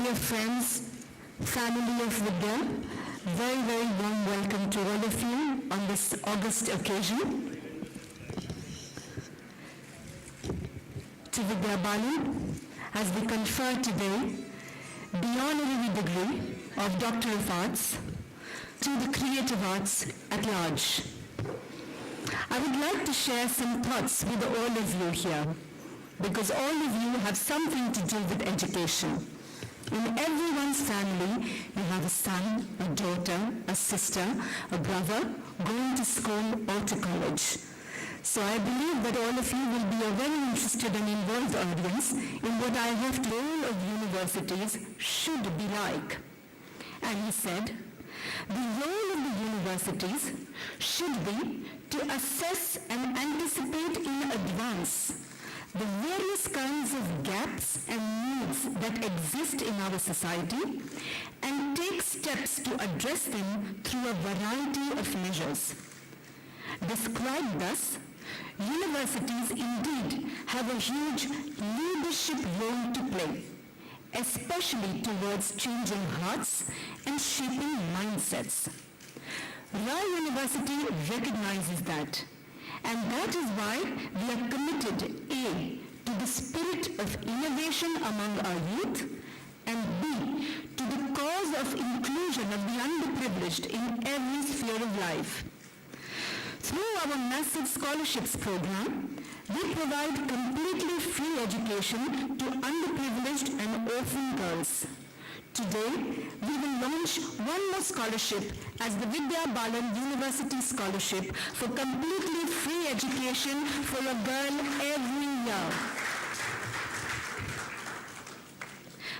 dear friends, family of Vidya, very, very warm welcome to all of you on this August occasion. To Vidya Balan, as we confer today the honorary degree of Doctor of Arts to the creative arts at large. I would like to share some thoughts with all of you here, because all of you have something to do with education. In everyone's family, you have a son, a daughter, a sister, a brother going to school or to college. So I believe that all of you will be a very interested and involved audience in what I hope the role of universities should be like. And he said, the role of the universities should be to assess and anticipate in advance the various kinds of gaps and needs that exist in our society and take steps to address them through a variety of measures. Described thus, universities indeed have a huge leadership role to play, especially towards changing hearts and shaping mindsets. Rye University recognizes that, and that is why we are committed, A, to the spirit of innovation among our youth, and B, to the cause of inclusion of the underprivileged in every sphere of life. Through our massive scholarships program, we provide completely free education to underprivileged and orphan girls. Today, we will launch one more scholarship as the Vidya Balan University Scholarship for completely free education for a girl every year.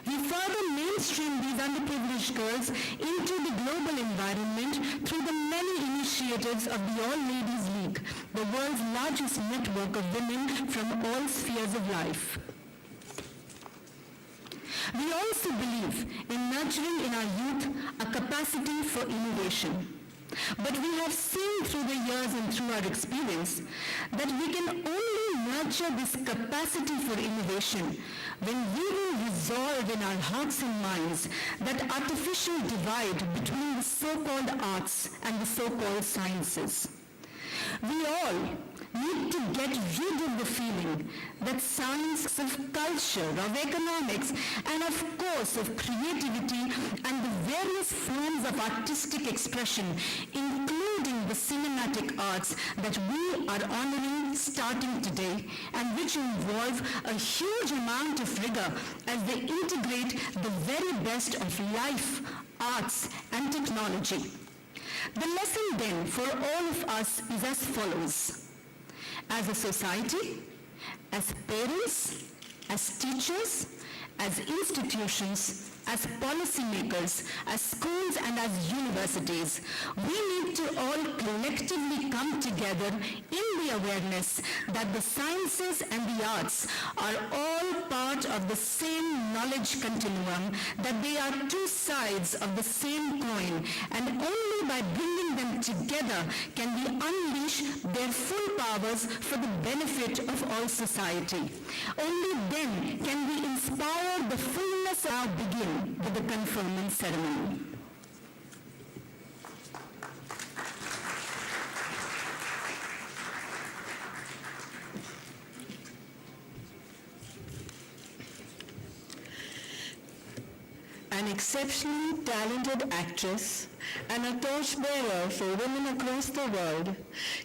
We further mainstream these underprivileged girls into the global environment through the many initiatives of the All Ladies League, the world's largest network of women from all spheres of life. We also believe in nurturing in our youth a capacity for innovation. But we have seen through the years and through our experience that we can only nurture this capacity for innovation when we will resolve in our hearts and minds that artificial divide between the so-called arts and the so-called sciences. We all need to get rid of the feeling that science of culture, of economics, and of course of creativity and the various forms of artistic expression, including the cinematic arts that we are honoring starting today and which involve a huge amount of rigor as they integrate the very best of life, arts, and technology. The lesson then for all of us is as follows. As a society, as parents, as teachers, as institutions, as policymakers, as schools and as universities, we need to all collectively come together in the awareness that the sciences and the arts are all part of the same knowledge continuum, that they are two sides of the same coin, and only by bringing them together can we unleash their full powers for the benefit of all society. Only then can we inspire the fullness of our begin with the conferment ceremony. An exceptionally talented actress and a torchbearer for women across the world,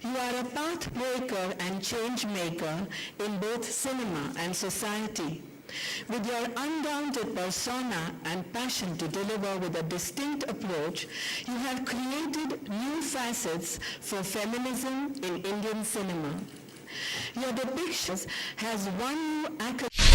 you are a path breaker and change maker in both cinema and society. With your undaunted persona and passion to deliver with a distinct approach, you have created new facets for feminism in Indian cinema. Your depictions has won you accolades